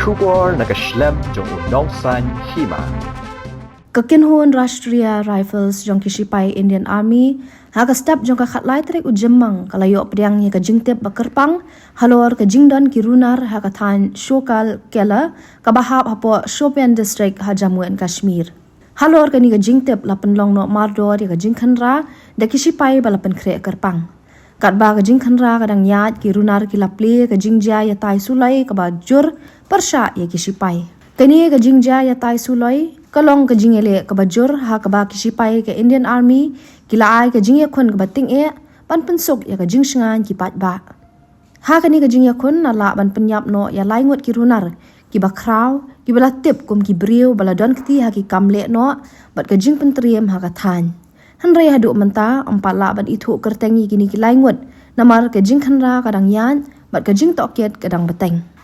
Shubor nakaslem jong unongsan hima. Kakinhon Rashtriya Rifles jong kisipai Indian Army haga step jong kakhatlay trek ujemang kalayo pediang ni kajingtep bakerpang halor kajingdan kirunar haga than Shokal Kela kabahap hapo Shopian District ha Jammu and Kashmir. Halor kani kajingtep lapan long no mardor ya kajingkhanra da kisipai balapan kre kerpang. Katba kajingkhanra kadang yat kirunar kilapli kajingja ya tai sulai kaba jur persya ya kisipai. Kani kajingja ya tai sulai kalong kajingele kabajur ha kaba kisipai ke Indian Army kilaai kajing yakun kabating pan pensuk ya kajing shengan kipat ba ha kani kajing yakun nala ban penyap no ya laingut kirunar kiba kraw kibala tip kum kibriu bala don keti ha ki kamle no bat kajing pentriem ha kathan hanrei hadu menta empat la ban ithu kertengi kini ki laingut namar kajing khanra kadang yan bat kajing toket kadang beteng.